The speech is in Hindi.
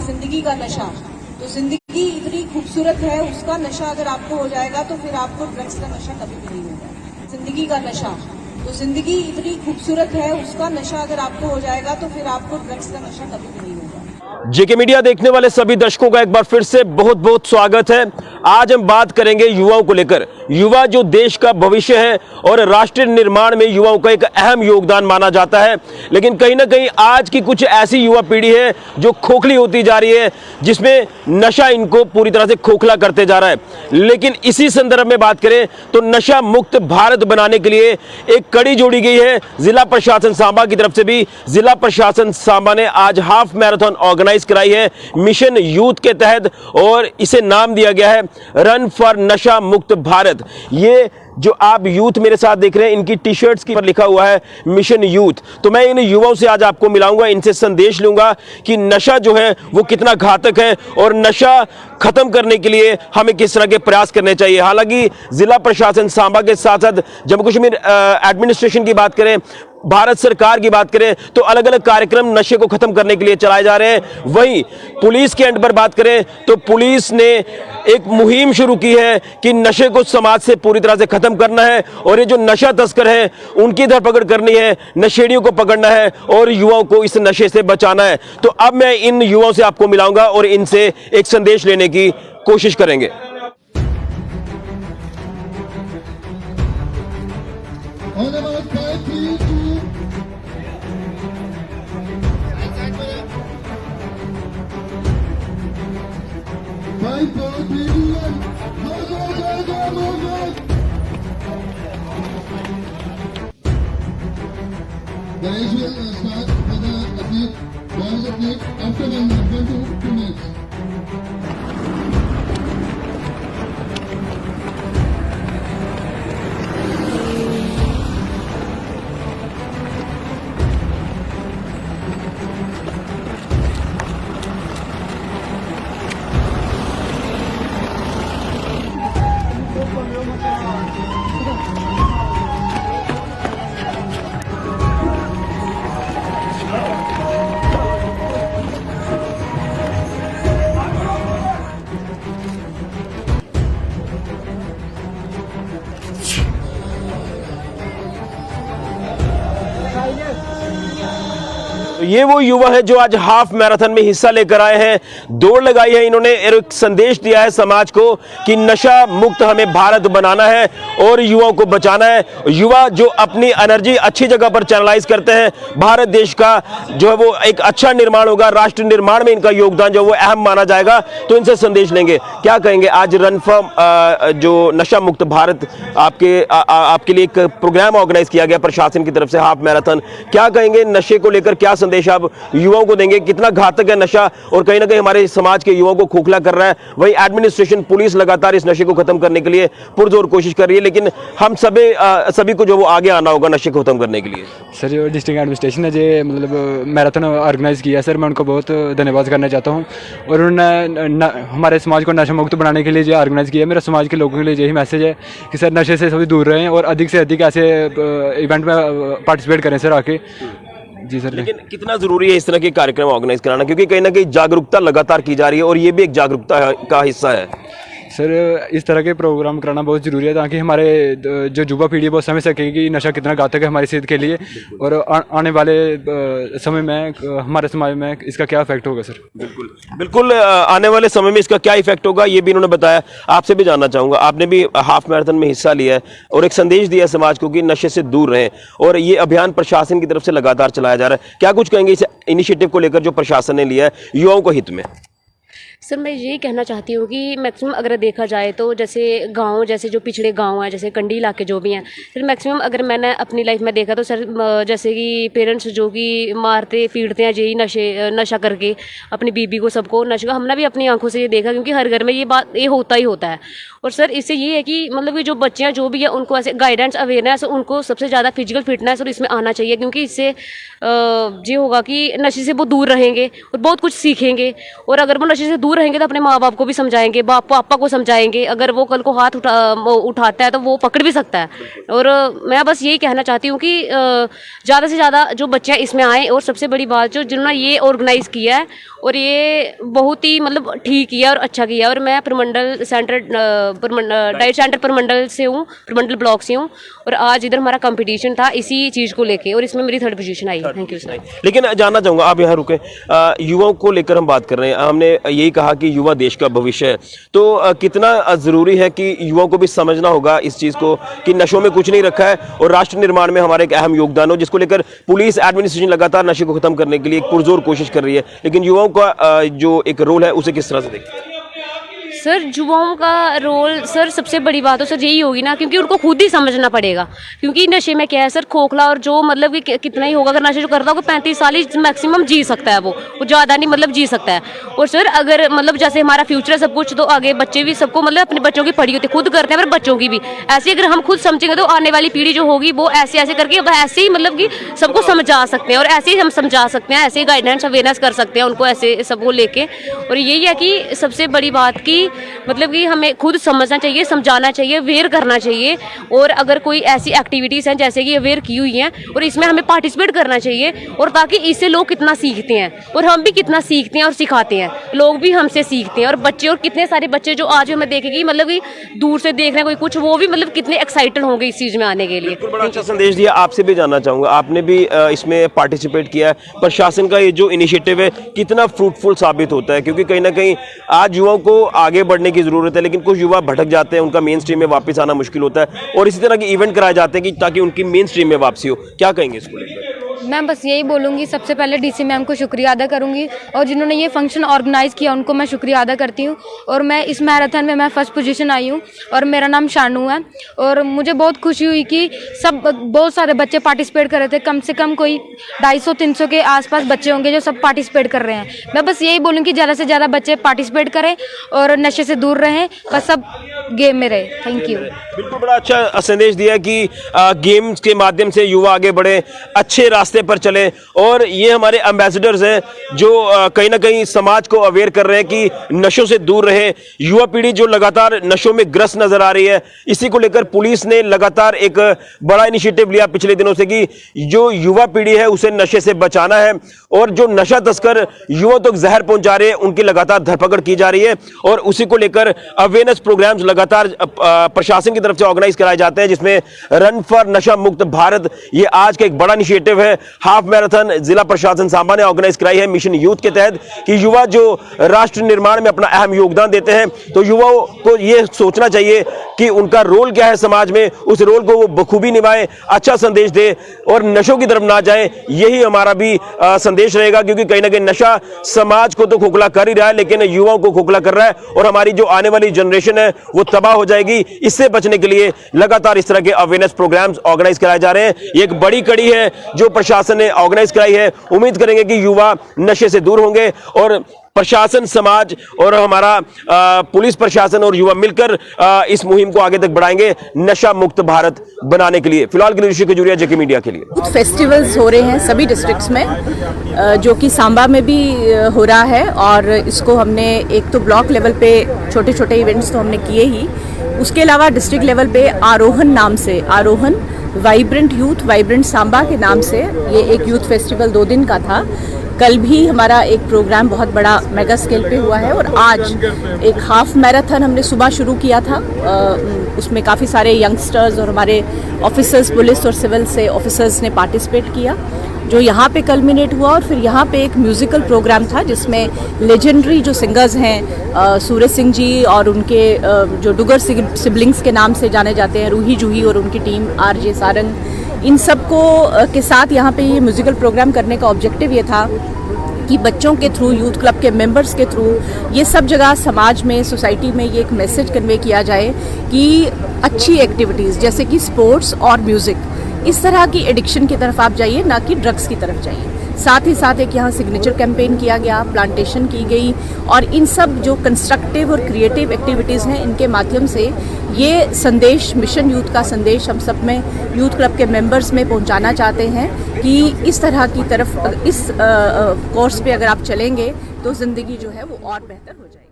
जिंदगी का नशा। तो जिंदगी इतनी खूबसूरत है, उसका नशा अगर आपको हो जाएगा तो फिर आपको ड्रग्स का नशा कभी भी नहीं होगा। जिंदगी का नशा, तो जिंदगी इतनी खूबसूरत है, उसका नशा अगर आपको हो जाएगा तो फिर आपको ड्रग्स का नशा कभी भी नहीं होगा। जेके मीडिया देखने वाले सभी दर्शकों का एक बार फिर से बहुत बहुत स्वागत है। आज हम बात करेंगे युवाओं को लेकर। युवा जो देश का भविष्य है और राष्ट्र निर्माण में युवाओं का एक अहम योगदान माना जाता है, लेकिन कहीं ना कहीं आज की कुछ ऐसी युवा पीढ़ी है जो खोखली होती जा रही है, जिसमें नशा इनको पूरी तरह से खोखला करते जा रहा है। लेकिन इसी संदर्भ में बात करें तो नशा मुक्त भारत बनाने के लिए एक कड़ी जोड़ी गई है जिला प्रशासन सांबा की तरफ से भी। जिला प्रशासन सांबा ने आज हाफ मैराथन ऑर्गेनाइज कराई है मिशन यूथ के तहत, और इसे नाम दिया गया है रन फॉर नशा मुक्त भारत। ये जो आप यूथ मेरे साथ देख रहे हैं, इनकी टी शर्ट्स की पर लिखा हुआ है मिशन यूथ। तो मैं इन युवाओं से आज आपको मिलाऊंगा, इनसे संदेश लूंगा कि नशा जो है वो कितना घातक है और नशा खत्म करने के लिए हमें किस तरह के प्रयास करने चाहिए। हालांकि जिला प्रशासन सांबा के साथ साथ जम्मू कश्मीर एडमिनिस्ट्रेशन की बात करें, भारत सरकार की बात करें तो अलग अलग कार्यक्रम नशे को खत्म करने के लिए चलाए जा रहे हैं। वहीं पुलिस के एंड पर बात करें तो पुलिस ने एक मुहिम शुरू की है कि नशे को समाज से पूरी तरह से खत्म करना है, और ये जो नशा तस्कर है उनकी धरपकड़ करनी है, नशेड़ियों को पकड़ना है और युवाओं को इस नशे से बचाना है। तो अब मैं इन युवाओं से आपको मिलाऊंगा और इनसे एक संदेश लेने की कोशिश करेंगे। Guys, we'll start with the athlete, boys athlete, after 1 minute, 1 to 2 minutes. तो ये वो युवा है जो आज हाफ मैराथन में हिस्सा लेकर आए हैं, दौड़ लगाई है इन्होंने, एक संदेश दिया है समाज को कि नशा मुक्त हमें भारत बनाना है और युवाओं को बचाना है। युवा जो अपनी एनर्जी अच्छी जगह पर चैनलाइज करते हैं, भारत देश का जो है वो एक अच्छा निर्माण होगा, राष्ट्र निर्माण में इनका योगदान जो वो अहम माना जाएगा। तो इनसे संदेश लेंगे, क्या कहेंगे आज रन फॉर जो नशा मुक्त भारत आपके लिए एक प्रोग्राम ऑर्गेनाइज किया गया प्रशासन की तरफ से हाफ मैराथन, क्या कहेंगे नशे को लेकर, क्या संदेश आप युवाओं को देंगे? कितना घातक है नशा और कहीं ना कहीं हमारे समाज के युवाओं को खोखला कर रहा है। वही एडमिनिस्ट्रेशन पुलिस लगातार इस नशे को खत्म करने के लिए पुरजोर कोशिश कर रही है, लेकिन हम सभी को जो वो आगे आना होगा नशे को खत्म करने के लिए। सर जो डिस्ट्रिक्ट एडमिनिस्ट्रेशन ने जो मतलब मैराथन ऑर्गेनाइज किया सर, मैं उनको बहुत धन्यवाद करना चाहता हूँ। और उन्होंने हमारे समाज को नशा मुक्त बनाने के लिए जो ऑर्गेनाइज किया, मेरा समाज के लोगों के लिए यही मैसेज है कि सर नशे से सभी दूर रहें और अधिक से अधिक ऐसे इवेंट में पार्टिसिपेट करें सर आके। जी सर। लेकिन कितना जरूरी है इस तरह के कार्यक्रम ऑर्गेनाइज कराना, क्योंकि कहीं ना कहीं जागरूकता लगातार की जा रही है और ये भी एक जागरूकता का हिस्सा है। सर इस तरह के प्रोग्राम कराना बहुत ज़रूरी है ताकि हमारे जो युवा पीढ़ी वो समझ सके कि नशा कितना घातक है हमारी सेहत के लिए, और आने वाले समय में हमारे समाज में इसका क्या इफेक्ट होगा। सर बिल्कुल बिल्कुल, आने वाले समय में इसका क्या इफेक्ट होगा ये भी इन्होंने बताया। आपसे भी जानना चाहूँगा, आपने भी हाफ मैराथन में हिस्सा लिया है और एक संदेश दिया समाज को कि नशे से दूर रहें, और ये अभियान प्रशासन की तरफ से लगातार चलाया जा रहा है। क्या कुछ कहेंगे इस इनिशिएटिव को लेकर जो प्रशासन ने लिया है युवाओं को हित में? सर मैं यही कहना चाहती हूँ कि मैक्सिमम अगर देखा जाए तो जैसे गांव, जैसे जो पिछड़े गांव हैं, जैसे कंडी इलाके जो भी हैं सर, मैक्सिमम अगर मैंने अपनी लाइफ में देखा तो सर जैसे कि पेरेंट्स जो कि मारते पीटते हैं यही नशा करके अपनी बीबी को, सबको नशे का, हमने भी अपनी आंखों से ये देखा, क्योंकि हर घर में ये होता ही होता है। और सर इससे ये है कि मतलब कि जो बच्चे हैं जो भी है उनको ऐसे गाइडेंस, अवेयरनेस, उनको सबसे ज़्यादा फिजिकल फिटनेस और इसमें आना चाहिए, क्योंकि इससे ये होगा कि नशे से वो दूर रहेंगे और बहुत कुछ सीखेंगे। और अगर वो नशे से दूर रहेंगे तो अपने माँ बाप को भी समझाएंगे, पापा को समझाएंगे, अगर वो कल को हाथ उठाता है तो वो पकड़ भी सकता है। और मैं बस यही कहना चाहती हूँ कि ज़्यादा से ज़्यादा जो बच्चे इसमें आएँ, और सबसे बड़ी बात जो जिन्होंने ये ऑर्गेनाइज़ किया है और ये बहुत ही मतलब ठीक किया और अच्छा किया। और मैं प्रमंडल सेंटर डाइट सेंटर प्रमंडल से हूँ, प्रमंडल ब्लॉक से हूँ, और आज इधर हमारा कंपटीशन था इसी चीज़ को लेके, और इसमें मेरी 3rd position I. Thank you sir. लेकिन जानना चाहूंगा, आप यहाँ रुके, युवाओं को लेकर हम बात कर रहे हैं, हमने यही कहा कि युवा देश का भविष्य है, तो कितना जरूरी है कि युवाओं को भी समझना होगा इस चीज को कि नशों में कुछ नहीं रखा है और राष्ट्र निर्माण में हमारा एक अहम योगदान हो, जिसको लेकर पुलिस एडमिनिस्ट्रेशन लगातार नशे को खत्म करने के लिए एक पुरजोर कोशिश कर रही है, लेकिन युवाओं का जो एक रोल है उसे किस तरह से देखते हैं? सर युवाओं का रोल सर सबसे बड़ी बात तो सर यही होगी ना, क्योंकि उनको खुद ही समझना पड़ेगा, क्योंकि नशे में क्या है सर, खोखला और जो मतलब कि कितना ही होगा, अगर नशे जो करता होगा 35 साल ही मैक्सिमम जी सकता है, वो ज़्यादा नहीं मतलब जी सकता है। और सर अगर मतलब जैसे हमारा फ्यूचर है सब कुछ, तो आगे बच्चे भी सबको मतलब अपने बच्चों की पढ़ी होती है, खुद करते हैं पर बच्चों की भी ऐसे अगर हम खुद समझेंगे तो आने वाली पीढ़ी जो होगी वो ऐसे ऐसे करके ऐसे ही मतलब कि सबको समझा सकते हैं, और ऐसे ही हम समझा सकते हैं, ऐसे ही गाइडेंस अवेयरनेस कर सकते हैं उनको ऐसे सबको लेके। और यही है कि सबसे बड़ी बात की मतलब कि हमें खुद समझना चाहिए, समझाना चाहिए, अवेयर करना चाहिए, और अगर कोई ऐसी एक्टिविटीज़ हैं जैसे कि अवेयर की हुई हैं और इसमें हमें पार्टिसिपेट करना चाहिए, और ताकि इससे लोग कितना सीखते हैं और हम भी कितना सीखते हैं और सिखाते हैं, लोग भी हमसे सीखते हैं। और बच्चे, और कितने सारे बच्चे जो आज हमें देखेंगे मतलब कि दूर से देख रहे हैं कोई कुछ, वो भी मतलब कितने एक्साइटेड होंगे इस चीज़ में आने के लिए। बड़ा अच्छा संदेश दिया। आपसे भी जानना चाहूंगा, आपने भी इसमें पार्टिसिपेट किया है, प्रशासन का ये जो इनिशिएटिव है कितना फ्रूटफुल साबित होता है, क्योंकि कहीं ना कहीं आज युवाओं को आगे बढ़ने की जरूरत है, लेकिन कुछ युवा भटक जाते हैं, उनका मेन स्ट्रीम में वापस आना मुश्किल होता है, और इसी तरह के इवेंट कराए जाते हैं कि ताकि उनकी मेन स्ट्रीम में वापसी हो। क्या कहेंगे इसको लेकर? मैं बस यही बोलूँगी, सबसे पहले डीसी मैम को शुक्रिया अदा करूँगी, और जिन्होंने ये फंक्शन ऑर्गेनाइज़ किया उनको मैं शुक्रिया अदा करती हूँ। और मैं इस मैराथन में मैं 1st पोजीशन आई हूँ, और मेरा नाम शानू है, और मुझे बहुत खुशी हुई कि बहुत सारे बच्चे पार्टिसिपेट कर रहे थे, कम से कम कोई 250-300 के आसपास बच्चे होंगे जो सब पार्टिसिपेट कर रहे हैं। मैं बस यही बोलूँगी कि ज़्यादा से ज़्यादा बच्चे पार्टिसिपेट करें और नशे से दूर रहें, बस सब गेम में रहे। Thank you. बिल्कुल, बड़ा अच्छा संदेश दिया कि गेम्स के माध्यम से युवा आगे बढ़े, अच्छे रास्ते पर चले, और ये हमारे एम्बेसडर्स हैं जो कहीं ना कहीं समाज को अवेयर कर रहे हैं कि नशों से दूर रहे। युवा पीढ़ी जो लगातार नशों में ग्रस्त नजर आ रही है, इसी को लेकर पुलिस ने लगातार एक बड़ा इनिशिएटिव लिया पिछले दिनों से कि जो युवा पीढ़ी है उसे नशे से बचाना है, और जो नशा तस्कर युवा तक जहर पहुंचा रहे हैं उनकी लगातार धरपकड़ की जा रही है, और उसी को लेकर अवेयरनेस प्रोग्राम्स लगातार प्रशासन की तरफ से ऑर्गेनाइज कराए जाते हैं, जिसमें रन फॉर नशा मुक्त भारत ये आज का एक बड़ा इनिशिएटिव है। हाफ मैराथन जिला प्रशासन सांबा ने ऑर्गेनाइज कराई है मिशन यूथ के तहत कि युवा जो राष्ट्र निर्माण में अपना अहम योगदान देते हैं, तो युवाओं को यह सोचना चाहिए कि उनका रोल क्या है समाज में, उस रोल को वो बखूबी निभाएं, अच्छा संदेश दे और नशों की तरफ ना जाएं। यही हमारा भी संदेश रहेगा, क्योंकि कहीं ना कहीं नशा समाज को तो खोखला कर ही रहा है, लेकिन युवाओं को खोखला कर रहा है, और हमारी जो आने वाली जनरेशन है वो तबाह हो जाएगी। इससे बचने के लिए लगातार इस तरह के अवेयरनेस प्रोग्राम्स ऑर्गेनाइज कराए जा रहे हैं। ये एक बड़ी कड़ी है जो प्रशासन ने ऑर्गेनाइज कराई है। उम्मीद करेंगे कि युवा नशे से दूर होंगे, और प्रशासन, समाज और हमारा पुलिस प्रशासन और युवा मिलकर इस मुहिम को आगे तक बढ़ाएंगे नशा मुक्त भारत बनाने के लिए। फिलहाल के लिए ऋषि खजूरिया, जेके मीडिया के लिए। कुछ फेस्टिवल्स हो रहे हैं सभी डिस्ट्रिक्ट्स में, जो कि सांबा में भी हो रहा है, और इसको हमने एक तो ब्लॉक लेवल पे छोटे छोटे इवेंट्स तो हमने किए ही, उसके अलावा डिस्ट्रिक्ट लेवल पे आरोहन नाम से, आरोहन वाइब्रेंट यूथ, वाइब्रेंट सांबा के नाम से ये एक यूथ फेस्टिवल 2 दिन का था। कल भी हमारा एक प्रोग्राम बहुत बड़ा मेगा स्केल पे हुआ है, और आज एक हाफ मैराथन हमने सुबह शुरू किया था। उसमें काफ़ी सारे यंगस्टर्स और हमारे ऑफिसर्स, पुलिस और सिविल से ऑफिसर्स ने पार्टिसिपेट किया, जो यहाँ पे कल्मिनेट हुआ। और फिर यहाँ पे एक म्यूज़िकल प्रोग्राम था जिसमें लेजेंडरी जो सिंगर्स हैं सूरज सिंह जी और उनके जो डुगर सिबलिंग्स के नाम से जाने जाते हैं, रूही जूही और उनकी टीम, आरजे सारंग, इन सबको के साथ यहाँ पे ये म्यूज़िकल प्रोग्राम करने का ऑब्जेक्टिव ये था कि बच्चों के थ्रू, यूथ क्लब के मेंबर्स के थ्रू ये सब जगह समाज में, सोसाइटी में ये एक मैसेज कन्वे किया जाए कि अच्छी एक्टिविटीज़ जैसे कि स्पोर्ट्स और म्यूज़िक, इस तरह की एडिक्शन की तरफ आप जाइए, ना कि ड्रग्स की तरफ जाइए। साथ ही साथ एक यहाँ सिग्नेचर कैंपेन किया गया, प्लांटेशन की गई, और इन सब जो कंस्ट्रक्टिव और क्रिएटिव एक्टिविटीज़ हैं इनके माध्यम से ये संदेश, मिशन यूथ का संदेश हम सब में, यूथ क्लब के मेंबर्स में पहुंचाना चाहते हैं कि इस तरह की तरफ, इस कोर्स पे अगर आप चलेंगे तो ज़िंदगी जो है वो और बेहतर हो जाएगी।